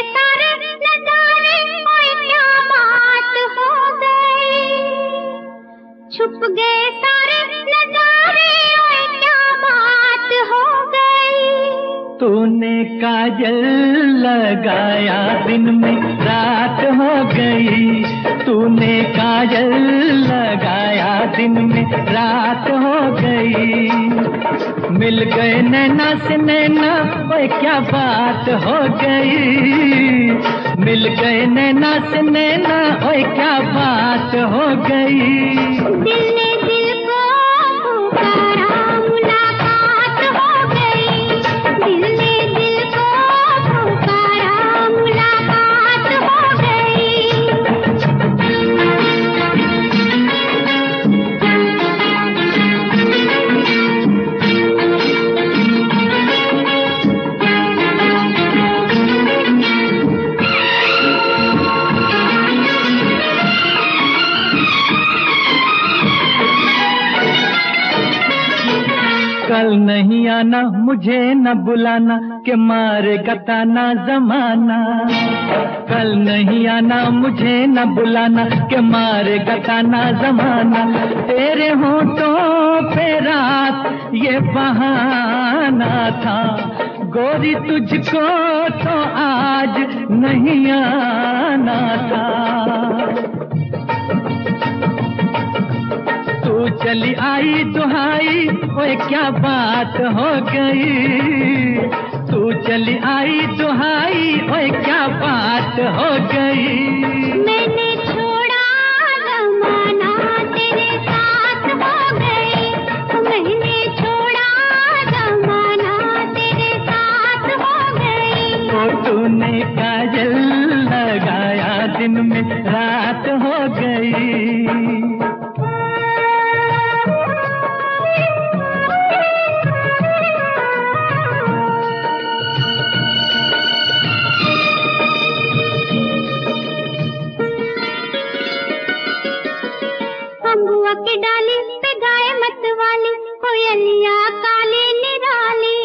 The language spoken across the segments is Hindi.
सारे नजारे, ओए क्या बात हो गई। छुप गए सारे नजारे, ओए क्या बात हो गई। तूने काजल लगाया दिन में रात हो गई। तूने काजल लगाया दिन में रात हो गई। मिल गए नैना से नैना, ओए क्या बात हो गई। मिल गए नैना से नैना, ओए क्या बात हो गई। दिल ने दिल को पुकारा, मुलाकात हो गई। दिल ने दिल को पुकारा, मुलाकात हो गई। कल नहीं आना, मुझे न बुलाना, के मारेगा ताना जमाना। कल नहीं आना, मुझे न बुलाना, के मारेगा ताना जमाना। तेरे होठों पे रात ये बहाना था, गोरी तुझको तो आज नहीं आना था। तू चली आई दुहाई, ओए क्या बात हो गई। तू चली आई दुहाई, ओए क्या बात हो गई। मैंने छोड़ा जमाना, तेरे साथ हो गई। मैंने छोड़ा जमाना, तेरे साथ हो गई। तो तूने काजल लगाया दिन में रात हो गई। अम्बुआ की डाली पे गाए मत वाली, कोयलिया काली निराली।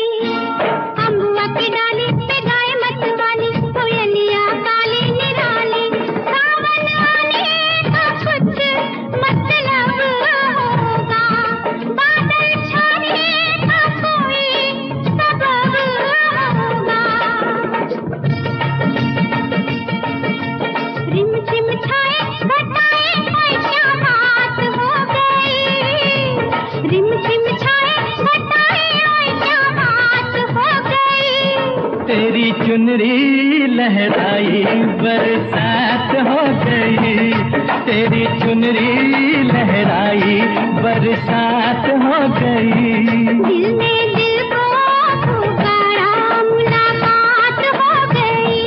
अम्बुआ की डाली पे गाए मत वाली, कोयलिया काली निराली। सावन आने का कुछ मतलब होगा, बादल छाने का कोई सबब होगा। रिम झिम छाए घटाए, ओए क्या बात हो गई। रिम झिम छाए घटाए, ओए क्या बात हो गई। तेरी चुनरी लहराई बरसात हो गई। तेरी चुनरी लहराई बरसात हो गई। दिल ने दिल को पुकारा, मुलाकात हो गई।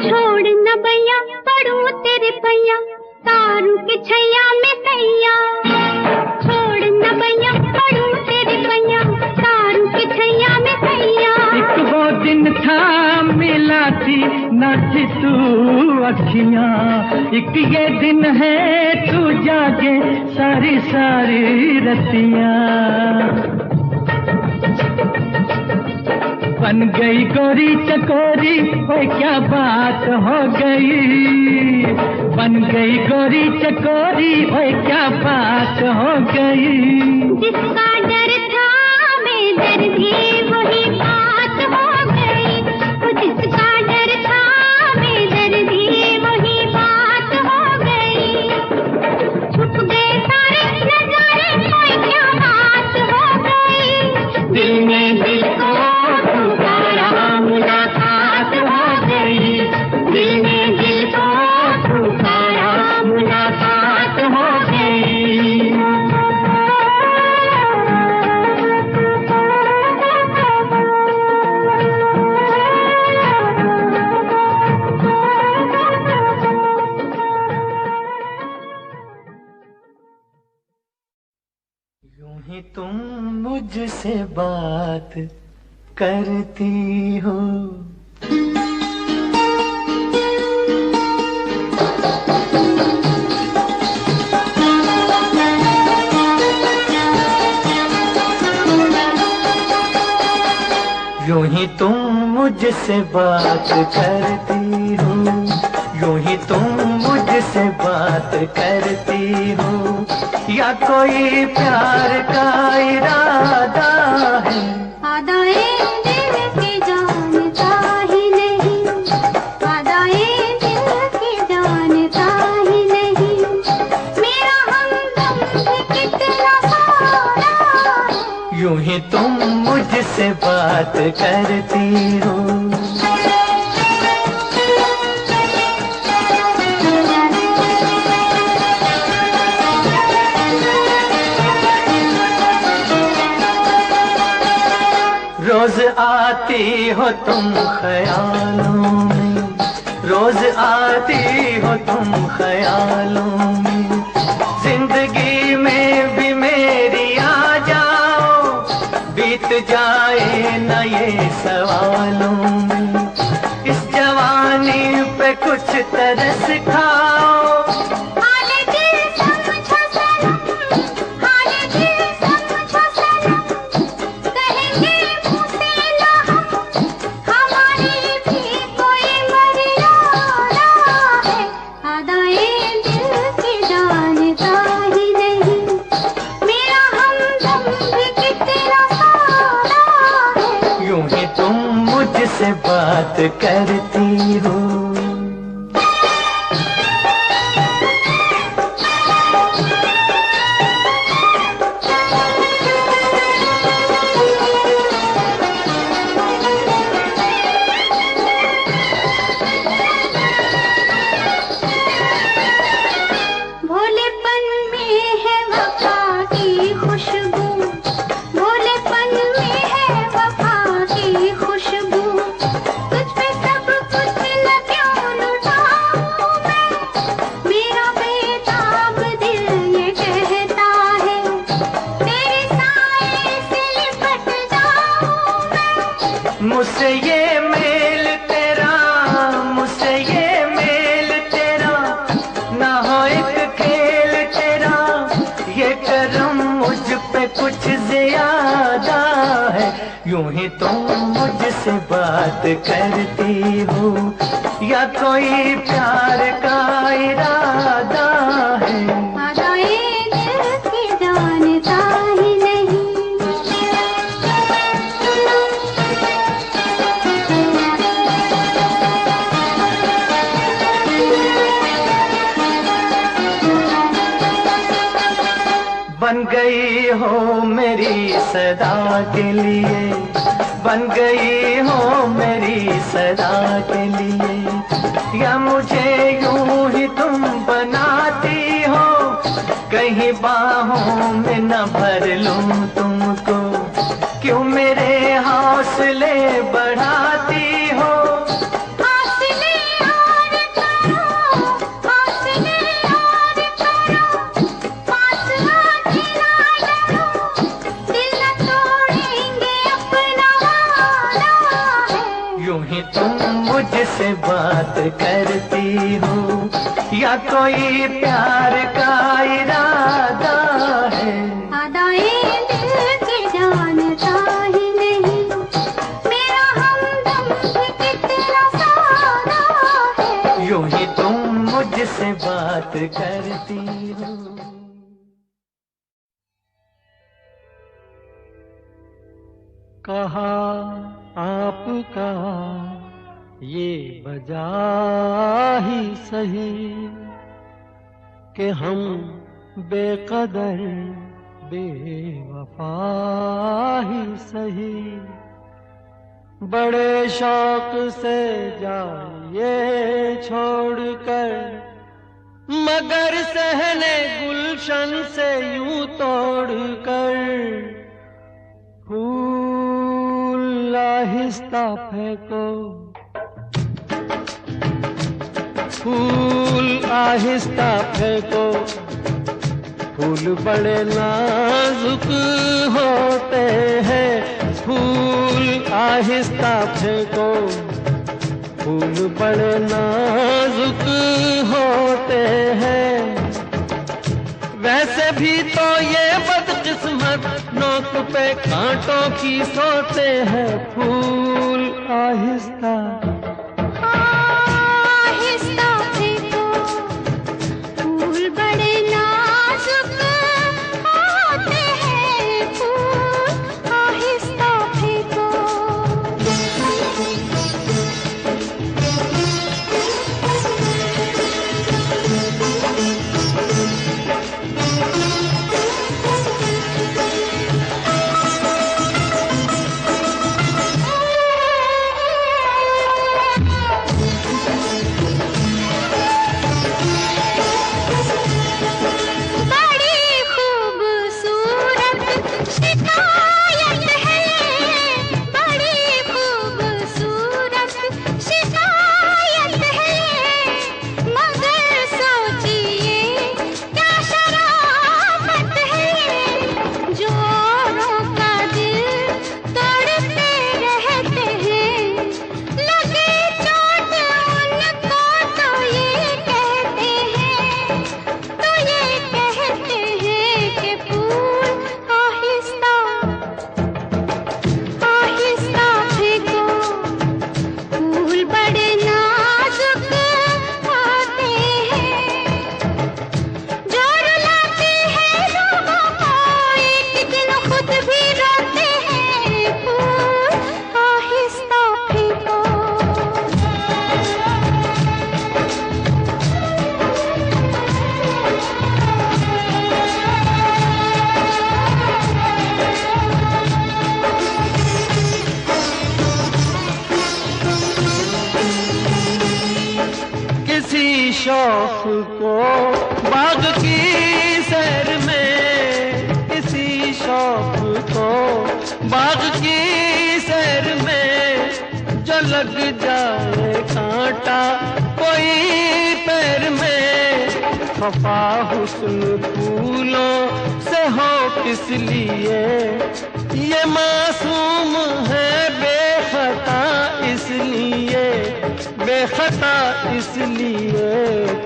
छोड़ न भैया पढ़ू तेरे भैया, तारू के छैया में सैया। छोड़ न भैया पढ़ू तेरे भैया, तारू के छैया में सैया। एक वो दिन था मिला थी न थी तू अखियां। एक ये दिन है तू जागे सारी सारी रतियां। बन गई गोरी चकोरी, ओए क्या बात हो गई। बन गई गोरी चकोरी, ओए क्या बात हो गई। जिसका डर था बेदर्दी, वही बात हो गई। वो जिसका डर था बेदर्दी, वही बात हो गई। छुप गए सारे नजारे, ओए क्या बात हो गई। दिल में दिल को पुकारा, मुलाकात हो गई। दिल में दिल को पुकारा, मुलाकात हो गई। मुझसे बात करती हो। यूं ही तुम मुझसे बात करती हो, यूं ही तुम मुझसे बात करती हो, या कोई प्यार का इरादा है? आदाए दिल की जानता ही नहीं, आदाए दिल की जानता ही नहीं, मेरा हमदम भी कितना सारा है। यूं ही तुम मुझसे बात करती हो। रोज आती हो तुम ख्यालों में, रोज आती हो तुम ख्यालों में, जिंदगी में भी मेरी आ जाओ, बीत जाए न ये सवालों में, इस जवानी पे कुछ तरस खाओ। मुझसे बात करती हो। भोलेपन में है वफा की खुशबू, भोलेपन में है वफा की खुशबू, तुझ पे सब कुछ न क्यों लुटाऊं मैं, मेरा बेताब दिल ये कहता है, तेरे साए से लिपट जाऊं मैं। मुझसे ये मेल तेरा, मुझसे ये मेल तेरा, ना हो एक खेल तेरा, ये करम मुझ पे कुछ ज्यादा है। यूं ही तुम मुझसे बात करती हो, या कोई प्यार का इरादा है? आदाए दिल की जानता ही नहीं। बन गई हो मेरी सदा के लिए, बन गई हो मेरी सदा के लिए, या मुझे यूं ही तुम बनाती हो, कहीं बाहों में न भर लूं तुमको, क्यों मेरे हौसले बढ़ाती हो? मुझसे बात करती हो, या कोई प्यार का इरादा है? आदाए दिल की जानता ही नहीं, मेरा हमदम भी कितना सारा है। यूं ही तुम मुझसे बात करती हो। कहा आपका ये वजह ही सही कि हम बेकदर बेवफा ही सही, बड़े शौक से जाइए छोड़कर, मगर सहने गुलशन से यूं तोड़कर, फूल आहिस्ता फेंको, फूल आहिस्ता फेंको, फूल बड़े नाजुक होते हैं, फूल आहिस्ता फेंको। फूल बड़े नाजुक होते हैं, वैसे भी तो ये बदकिस्मत नोक पे कांटों की सोते हैं। फूल आहिस्ता आहिस्ता फेंको, फूल बड़े नाजुक होते हैं, फूल आहिस्ता फेंको। शौक को बाग की सैर में, किसी शौक को बाग की सैर में, जो लग जाए कांटा कोई पैर में। खफा हुस्न फूलों से हो किस लिए, ये मासूम है बेखता इसलिए, बेखता इसलिए।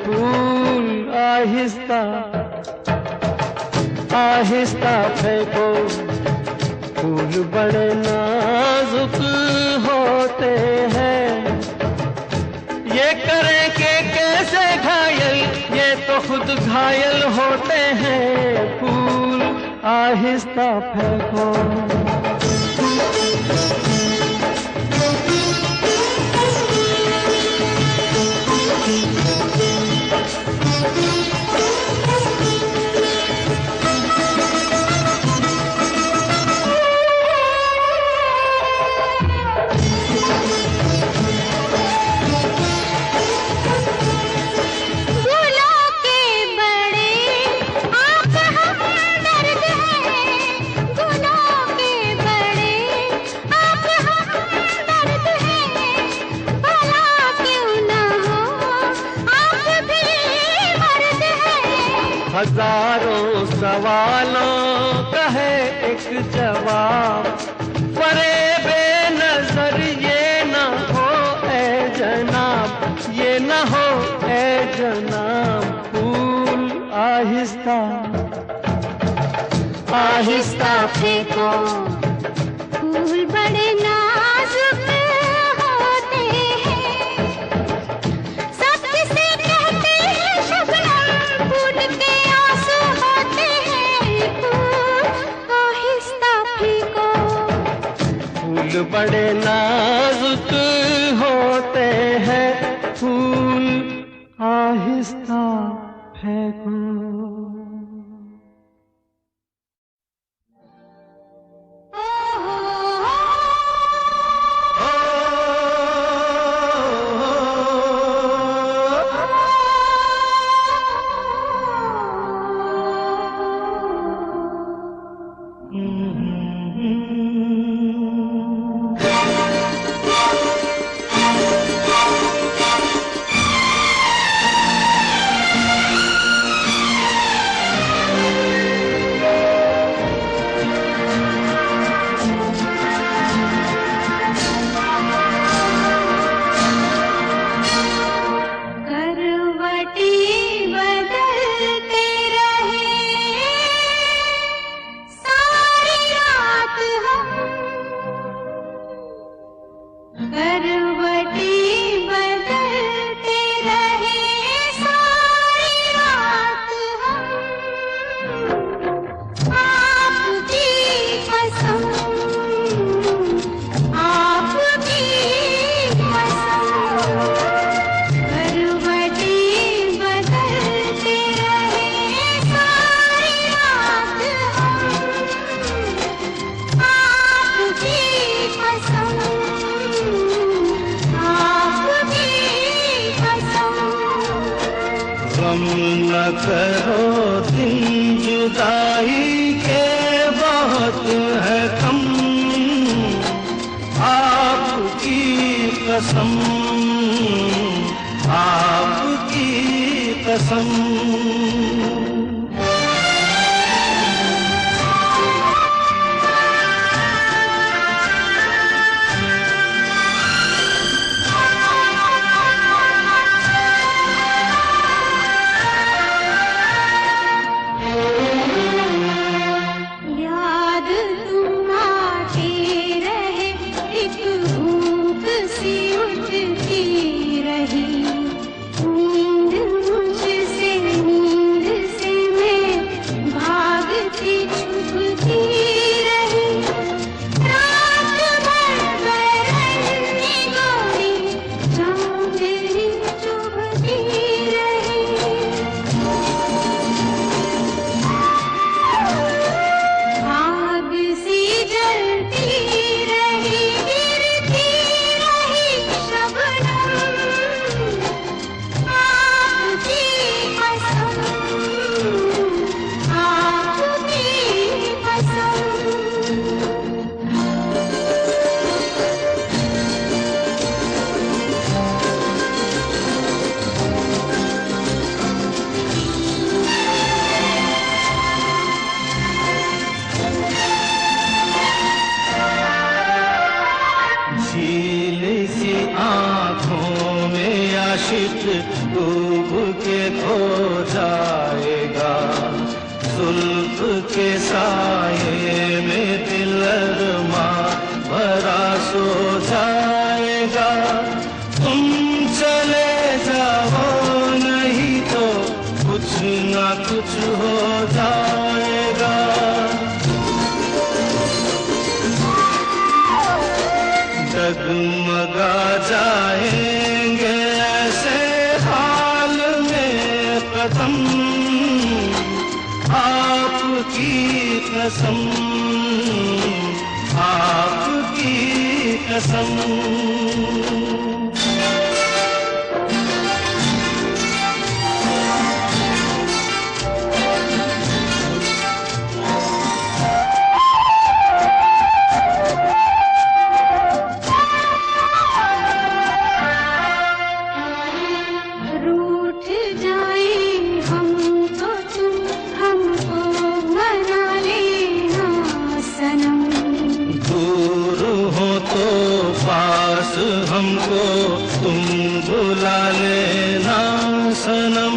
फूल आहिस्ता आहिस्ता फेंको, फूल बड़े नाजुक होते हैं। ये करें कि कैसे घायल, ये तो खुद घायल होते हैं। फूल आहिस्ता फेंको। हजारों सवालों का है एक जवाब, फरेबे नजर ये न हो ए जनाब, ये न हो ए जनाब। फूल आहिस्ता आहिस्ता फेंको, फूल बड़े नाजुक होते हैं, सब किसे कहते हैं शबनम, फूल के आंसू होते हैं। फूल आहिस्ता फेंको, फूल बड़े नाजुक होते हैं, फूल आहिस्ता फेंको। न करो दिन जुदाई के बहुत है कम, आपकी कसम, आपकी कसम। डूब के खो जाएगा, जुल्फ के साये में दिल अरमा भरा सो जाएगा। तुम चले जाओ नहीं तो कुछ ना कुछ हो जाएगा। डगमगा जाएंगे ऐसे हाल में कदम, आपकी कसम, आपकी कसम। हमको तुम बुला लेना सनम,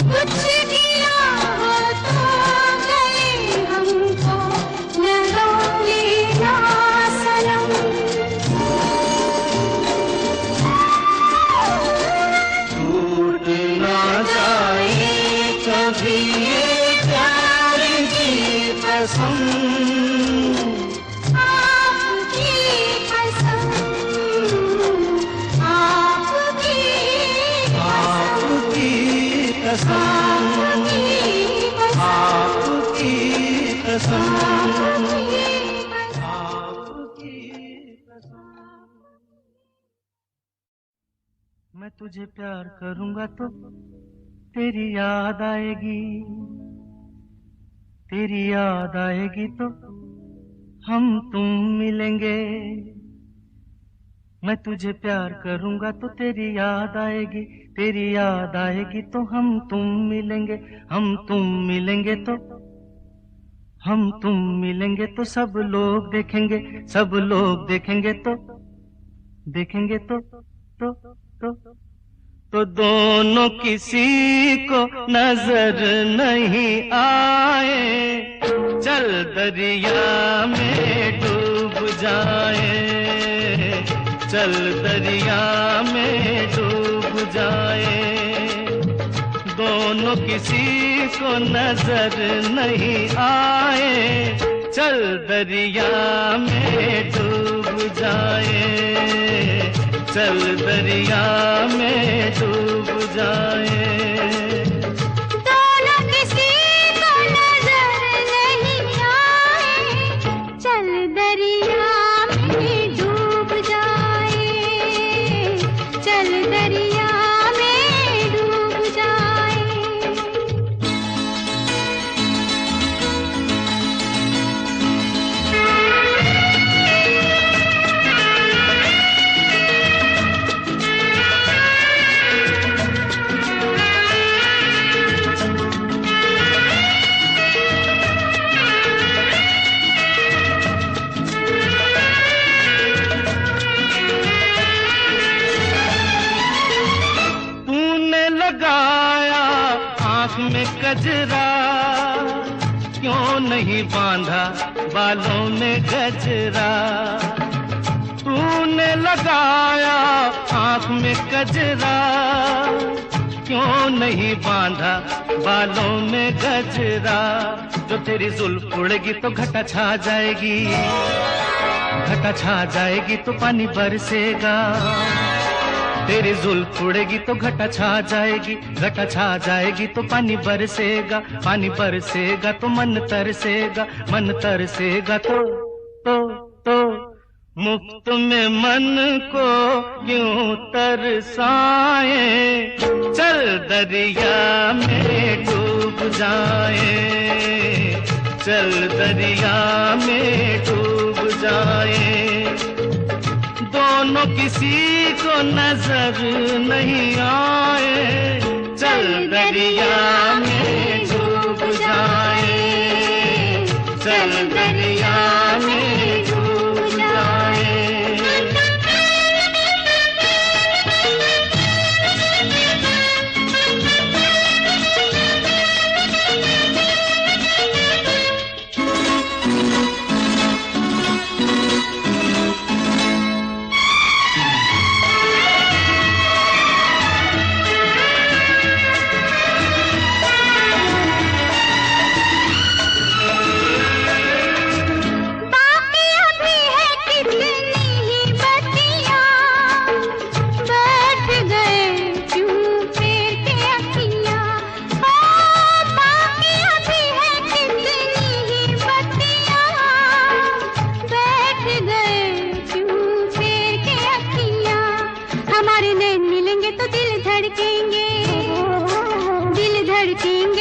कुछ गिला हो तो गले हमको लगा लेना सनम। टूट ना जाए कभी ये प्यार की कसम, मैं तुझे प्यार करूंगा तो तेरी याद आएगी, तेरी याद आएगी तो हम तुम मिलेंगे। मैं तुझे प्यार करूंगा तो तेरी याद आएगी, तेरी याद आएगी तो हम तुम मिलेंगे। हम तुम मिलेंगे तो हम तुम मिलेंगे तो सब लोग देखेंगे, सब लोग देखेंगे तो देखेंगे तो दोनों किसी को नजर नहीं आए। चल दरिया में डूब जाए, चल दरिया में डूब जाए। दोनों किसी को नजर नहीं आए, चल दरिया में डूब जाए, चल दरिया में डूब जाए। दोनों किसी को नजर नहीं आए, चल दरिया में डूब जाए, चल दरिया में डूब जाए। नहीं बांधा बालों में गजरा, तूने लगाया आँख में गजरा, क्यों नहीं बांधा बालों में गजरा। जो तेरी जुल्फ उड़ेगी तो घटा छा जाएगी, घटा छा जाएगी तो पानी बरसेगा। तेरी जुल्फ उड़ेगी तो घटा छा जाएगी, घटा छा जाएगी तो पानी बरसेगा, पानी बरसेगा तो मन तरसेगा, मन तरसेगा तो मुफ्त में मन को क्यों तरसाए, चल दरिया में डूब जाए, चल दरिया में डूब जाए। दोनों किसी को नजर नहीं आए, चल दरिया में डूब जाए, चल दरिया में डूब जाए।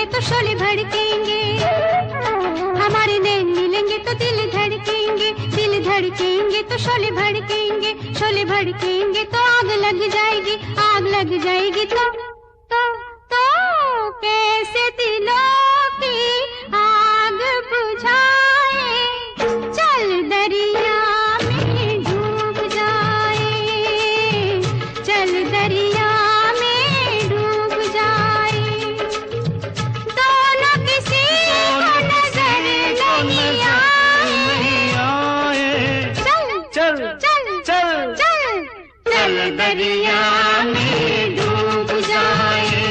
तो शोले भड़केंगे, हमारे नैन मिलेंगे तो दिल धड़केंगे, दिल धड़केंगे तो शोले भड़केंगे, शोले भड़केंगे तो आग लग जाएगी, आग लग जाएगी तो कैसे दिलों की आग बुझाए, चल दरिया में डूब जाए, चल दरिया दरिया में डूब जाए,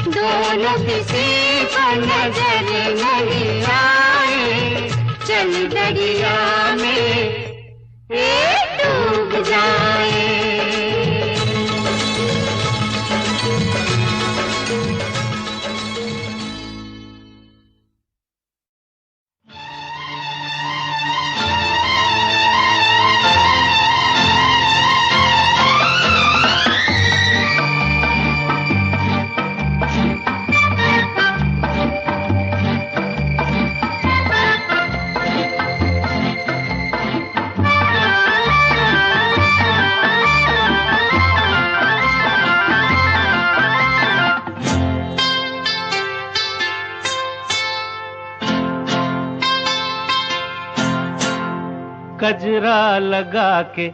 दोनों किसी को नजर नहीं आए, चल दरिया में डूब जाए। गजरा लगा के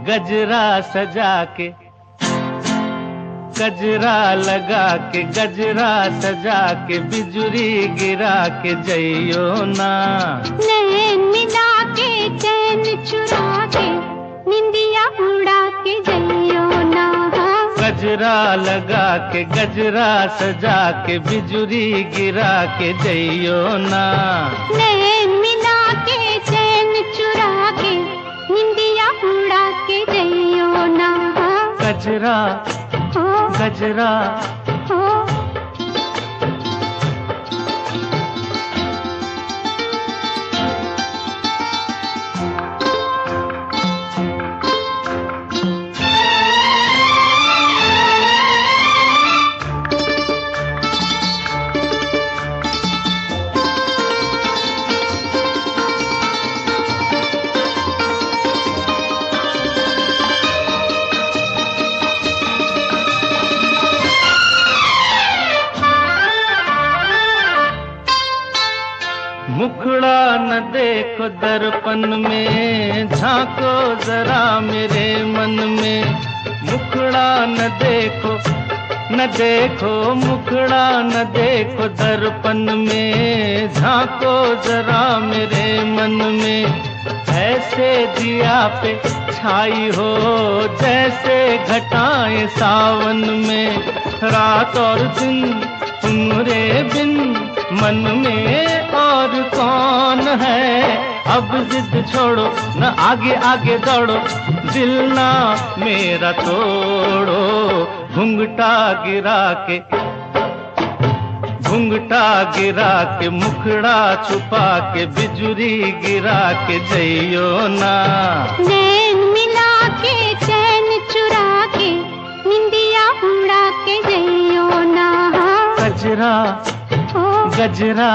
गजरा सजा के, गजरा लगा के गजरा सजा के, बिजुरी गिरा के जइयो ना, नैन मिला के चैन चुरा के, निंदिया उड़ा के जइयो ना। गजरा लगा के गजरा सजा के, बिजुरी गिरा के जइयो ना, नैन मिला के चैन चुरा के, निंदिया उड़ा के जइयो ना। गजरा गजरा मुखड़ा न देखो दर्पण में, झांको जरा मेरे मन में, मुखड़ा न देखो न देखो मुखड़ा न देखो दर्पण में, झांको जरा मेरे मन में। ऐसे दिया पे छाई हो जैसे घटाएं सावन में। रात और दिन तुम्हारे बिन मन में और कौन है। अब जिद छोड़ो न आगे आगे दौड़ो, दिल ना मेरा तोड़ो। घुंघटा गिरा के मुखड़ा छुपा के बिजुरी गिरा के जइयो ना। नैन मिला के चैन चुरा के निंदिया उड़ा के जइयो ना। गजरा गजरा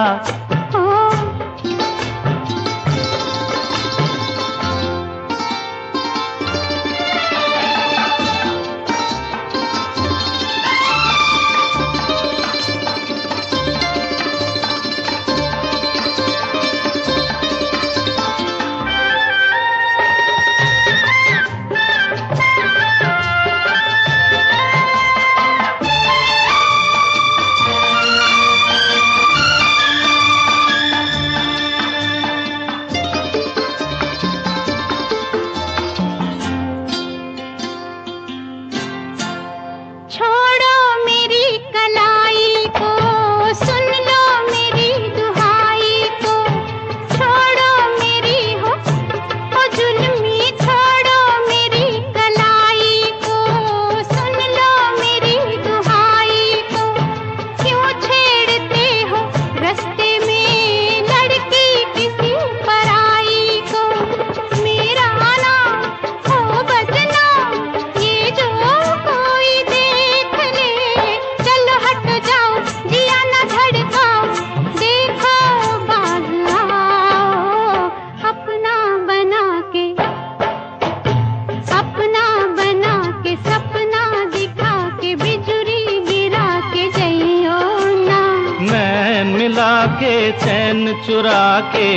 के चैन चुरा के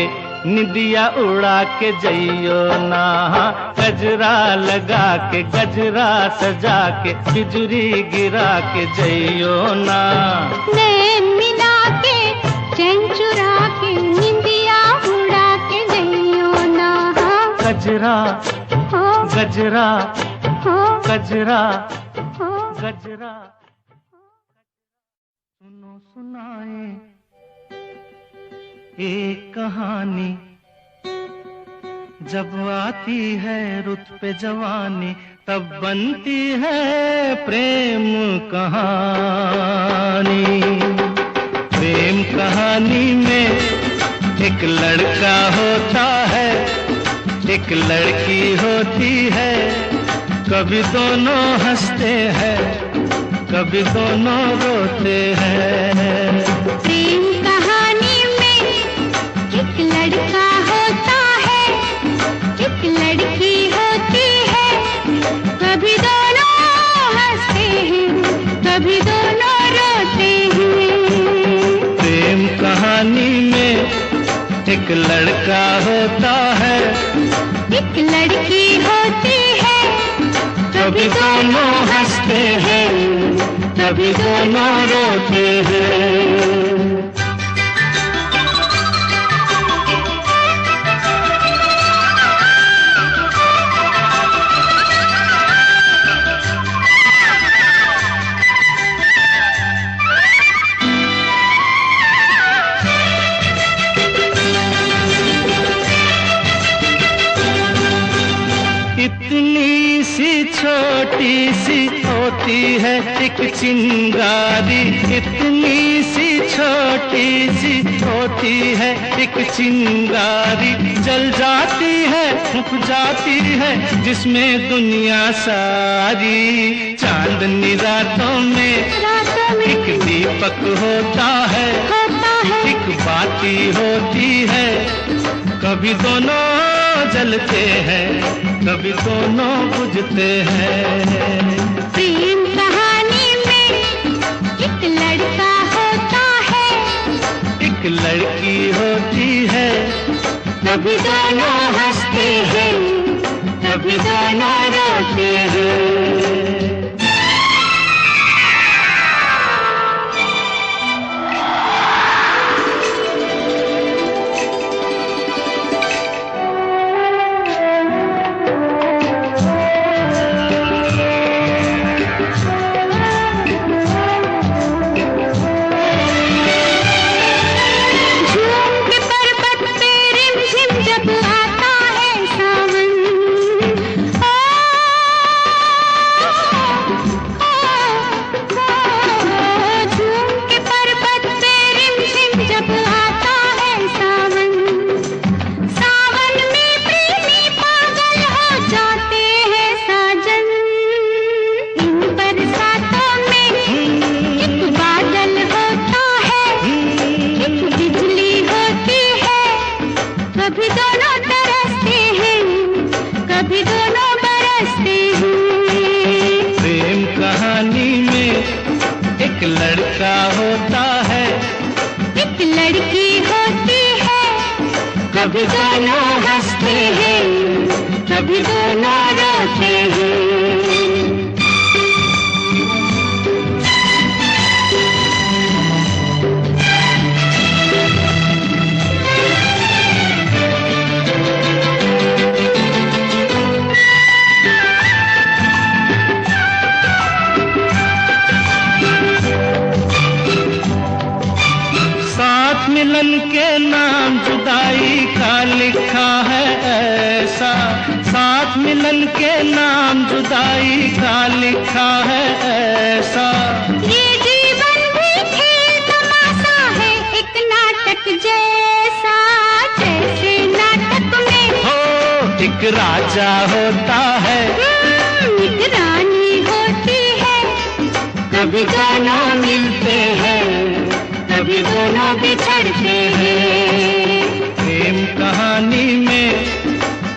निदिया उड़ा के जइयो ना। गजरा लगा के गजरा सजा के बिजुरी गिरा के जइयो ना। नैन मिला के चैन चुरा के निदिया उड़ा के जइयो ना। गजरा गजरा गजरा गजरा सुनो सुनाए एक कहानी, जब आती है रुत पे जवानी तब बनती है प्रेम कहानी। प्रेम कहानी में एक लड़का होता है, एक लड़की होती है। कभी दोनों हंसते हैं, कभी दोनों रोते हैं। प्रेम कहानी में एक लड़का होता है, एक लड़की होती है। कभी दोनों हंसते हैं, कभी दोनों रोते हैं। प्रेम कहानी में एक लड़का होता है, एक लड़की होती है। कभी दोनों हंसते हैं, कभी दोनों रोते हैं। इतनी सी छोटी सी होती है एक चिंगारी, इतनी सी छोटी सी होती है एक चिंगारी। जल जाती है फूक जाती है जिसमें दुनिया सारी। चांदनी रातों में एक दीपक होता है, एक बाती होती है। कभी दोनों जलते हैं, कभी दोनों बुझते हैं। प्रेम कहानी में एक लड़का होता है, एक लड़की होती है। कभी दोनों हंसते हैं, कभी दोनों रोते हैं। कभी दोनों तरसते हैं, कभी दोनों बरसते हैं। प्रेम कहानी में एक लड़का होता है, एक लड़की होती है, कभी दोनों हंसते हैं, कभी दोनों रोते हैं। मिलन के नाम जुदाई का लिखा है ऐसा, साथ मिलन के नाम जुदाई का लिखा है ऐसा। ये जीवन भी खेल तमाशा है, एक नाटक जैसा, जैसे नाटक में हो एक राजा होता है, एक रानी होती है, कभी दोनों मिलते हैं, कभी दोनों बिछड़ते हैं। प्रेम कहानी में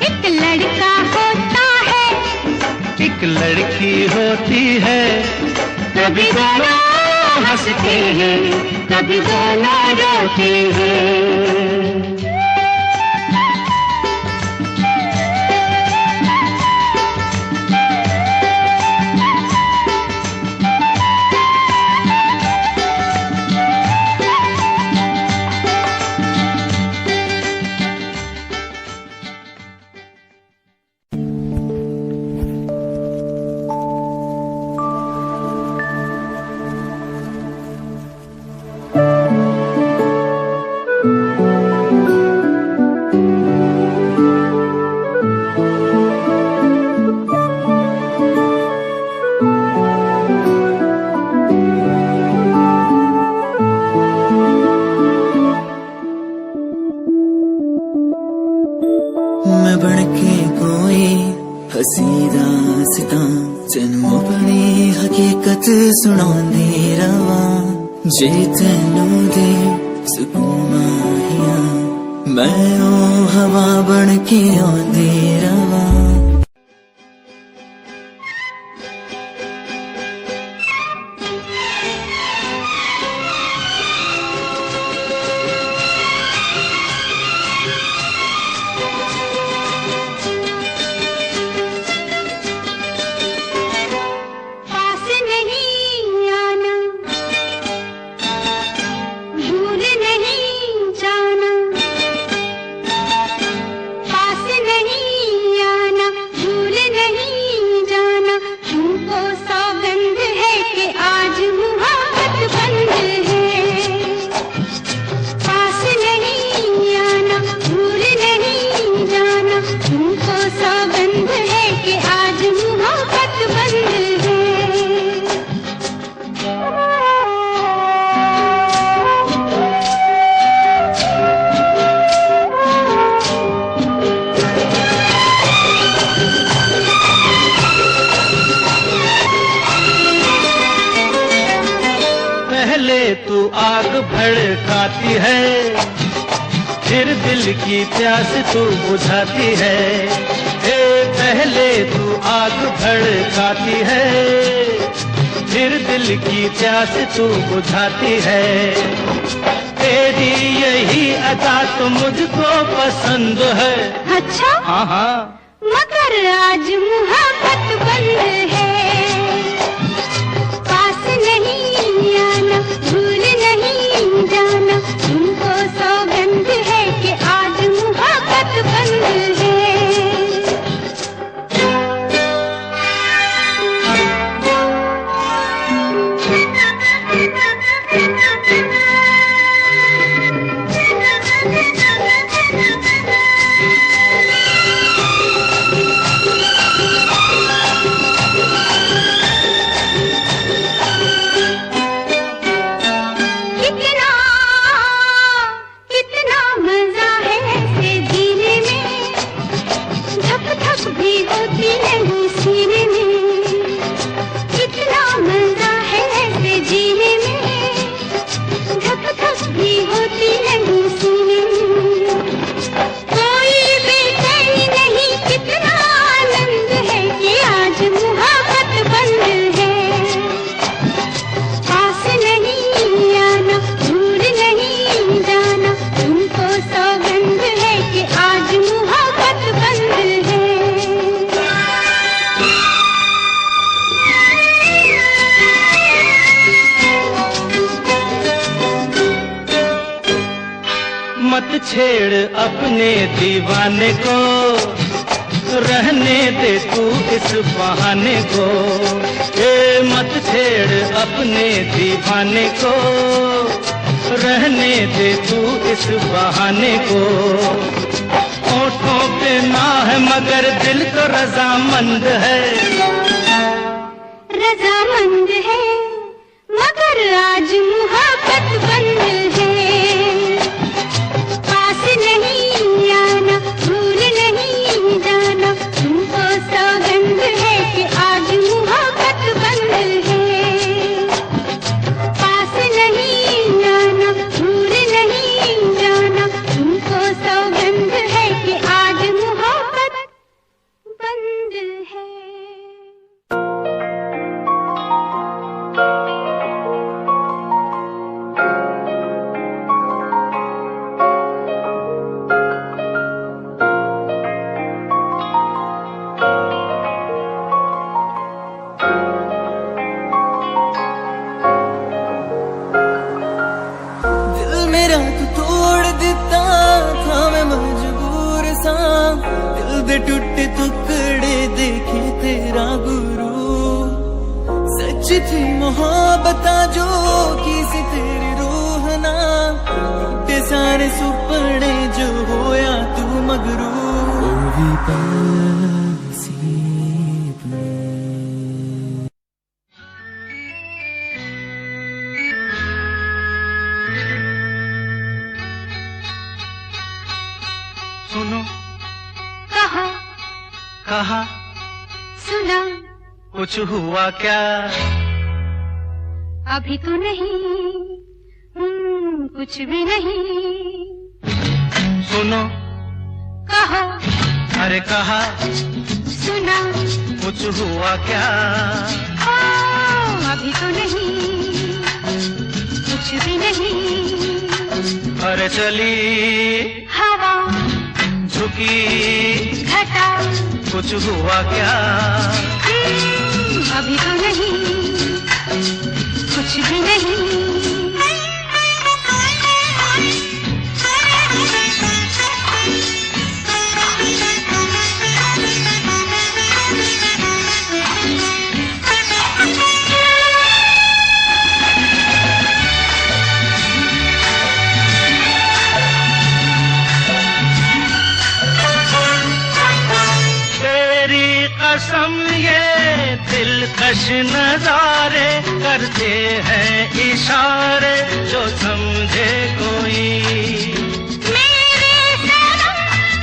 एक लड़का होता है, एक लड़की होती है, कभी दोनों हंसते हैं, कभी दोनों रोते हैं। सुनांदे रवा जे तैनू दे सुकून आहिया, मैं ओ हवा बन के आंदे रवा। तू आग भड़काती है, फिर दिल की प्यास तू बुझाती है। पहले तू आग भड़काती है, फिर दिल की प्यास तू बुझाती है। तेरी यही अदा तो मुझको पसंद है। अच्छा? हाँ हाँ, मगर आज मोहब्बत बंद है, पास नहीं आना, भूल नहीं जाना, तुमको सौगंध है कि आज मोहब्बत बंद है। छेड़ अपने दीवाने को, रहने दे तू इस बहाने को। ए मत छेड़ अपने दीवाने को, रहने दे तू इस बहाने को। होठों पे ना है मगर दिल तो रजामंद है, रजामंद है मगर आज मुहब्बत बंद है। पास नहीं आना, भूल नहीं जाना, तुमको सौगंध है कि आज मुहब्बत बंद है। पास नहीं आना, भूल नहीं जाना, तुमको सौगंध है कि आज मुहब्बत बंद है। टूटे टुकड़े देखे तेरा गुरु, सच थी मोहब्बत जो की सी तेरी रूह ना, टूटे सारे सुपने जो होया तू मगरू। सुनो कहा कहा सुना, कुछ हुआ क्या? अभी तो नहीं, कुछ भी नहीं। सुनो कहा अरे कहा सुना, कुछ हुआ क्या? अभी तो नहीं, कुछ भी नहीं। अरे चली हवा, झुकी घटा, कुछ हुआ क्या? अभी तो नहीं, कुछ भी नहीं। कसम ये दिलकश नजारे करते हैं इशारे जो समझे कोई। मेरे सनम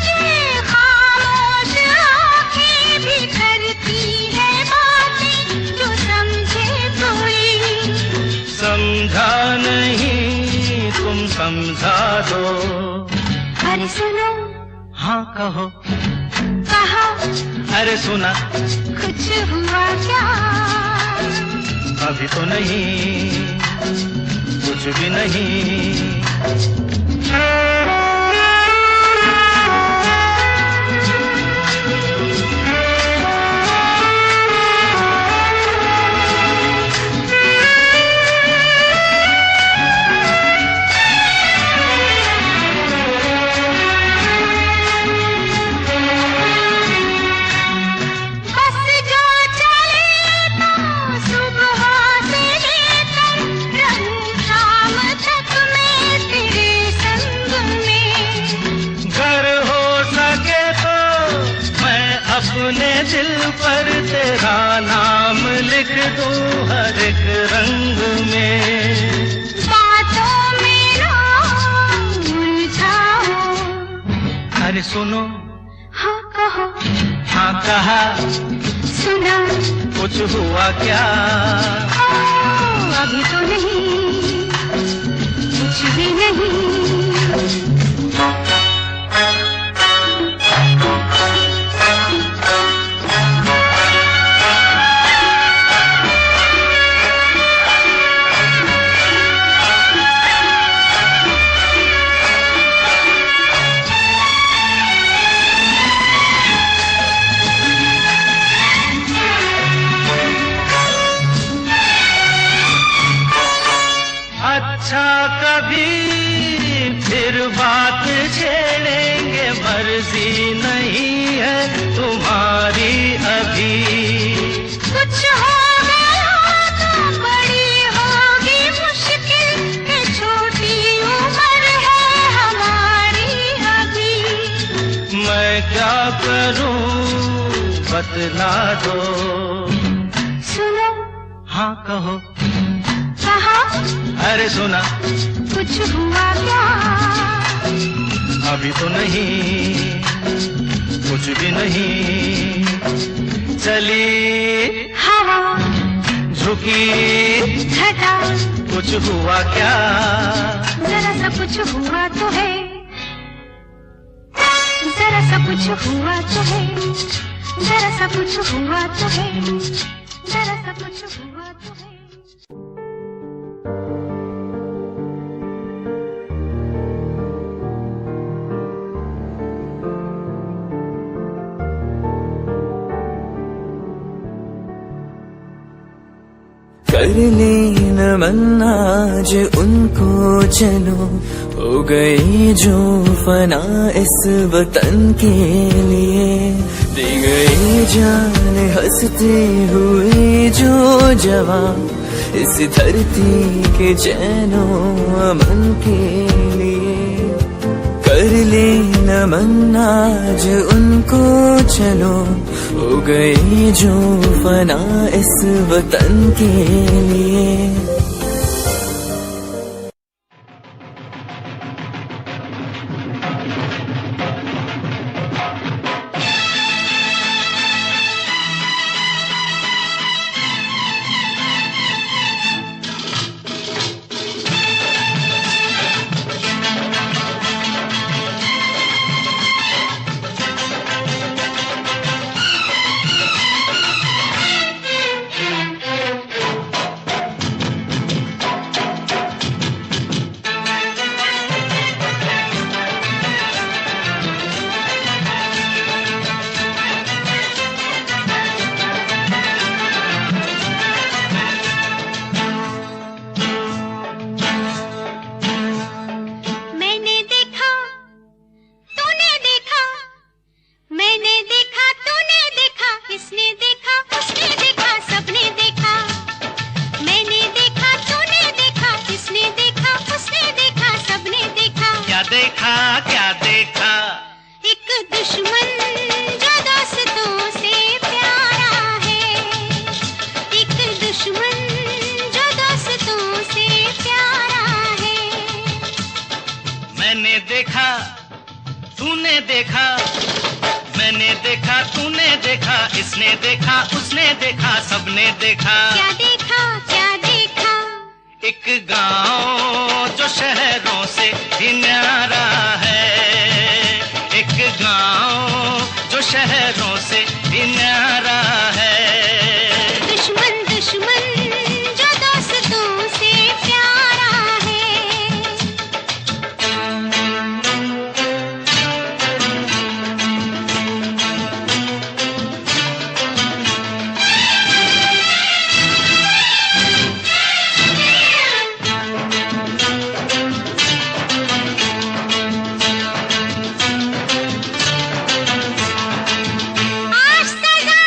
ये खामोश आँखें भी करती है बातें जो समझे कोई। समझा नहीं तुम समझा दो। अरे सुनो, हाँ कहो, कहा अरे सुना, कुछ हुआ क्या? अभी तो नहीं, कुछ भी नहीं। अपने दिल पर तेरा नाम लिख दूं हर एक रंग में। बातों में ना उलझाओ। अरे सुनो, हाँ कहो, हाँ कहा, सुना, कुछ हुआ क्या? अभी तो नहीं, कुछ भी नहीं। अच्छा कभी फिर बात छे मर्जी नहीं है तुम्हारी अभी। कुछ हो गया तो बड़ी होगी मुश्किल, कि छोटी उम्र है हमारी अभी। मैं क्या करूं बतला दो। सुनो। हाँ कहो। कहा। अरे सुना। कुछ हुआ क्या? अभी तो नहीं, कुछ भी नहीं। चली हवा, झुकी घटा, कुछ हुआ क्या? जरा सा कुछ हुआ तो है, जरा सा कुछ हुआ तो है, जरा सा कुछ हुआ तो है, जरा सा कुछ हुआ तो है। कर ले नमन आज उनको चलो, हो गई जो फना इस वतन के लिए। दी गई जान हंसते हुए जो जवान, इस धरती के चैनो अमन के लिए। कर ले नमन आज उनको चलो, हो गई जो फना इस वतन के लिए। इसने देखा, उसने देखा, सबने देखा। क्या देखा, क्या देखा? एक गांव जो शहरों से भी न्यारा है, एक गांव जो शहरों से भी न्यारा है। दुश्मन दुश्मन जो दोस्तों से प्यारा है। आज सजा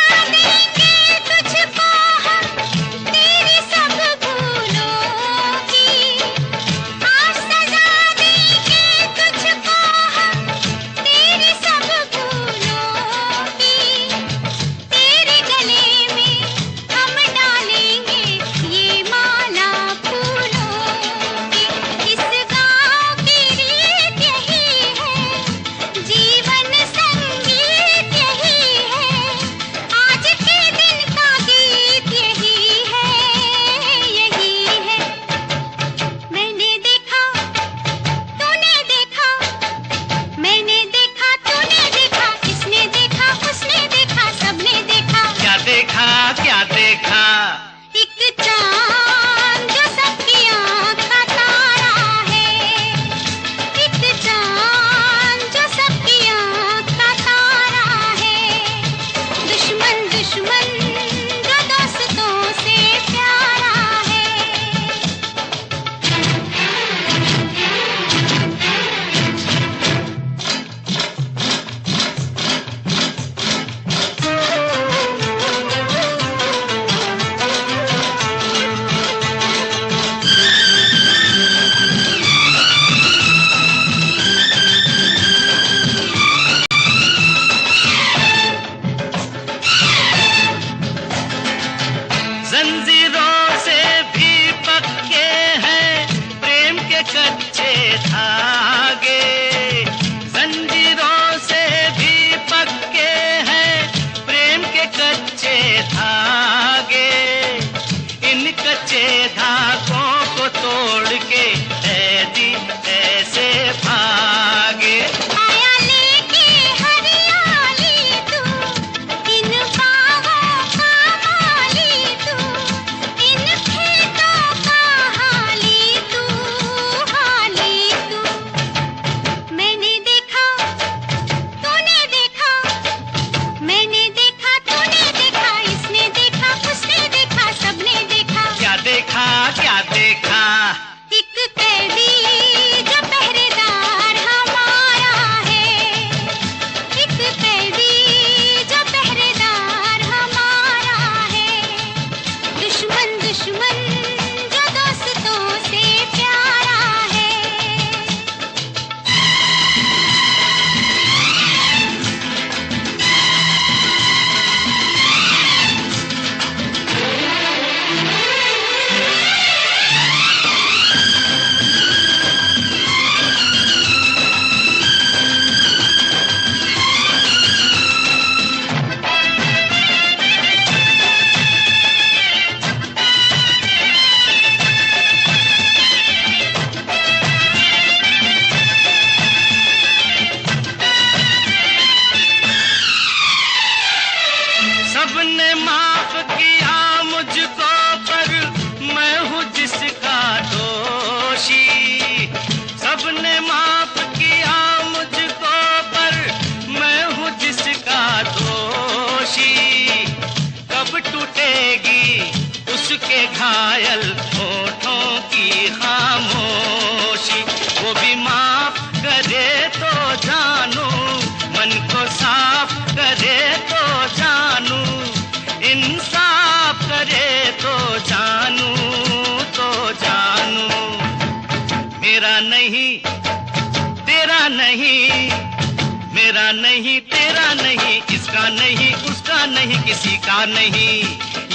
नहीं, तेरा नहीं, इसका नहीं, उसका नहीं, किसी का नहीं,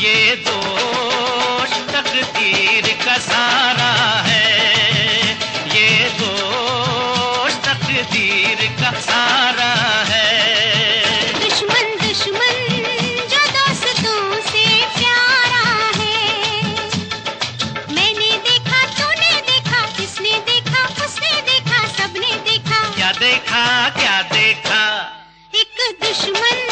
ये दोष तकदीर का सारा है, ये दोष तकदीर का सारा है। दुश्मन दुश्मन जो दोस्तों से प्यारा है, मैंने देखा, तूने देखा, किसने देखा, उसने देखा, सबने देखा। क्या देखा, क्या देखा? एक दुश्मन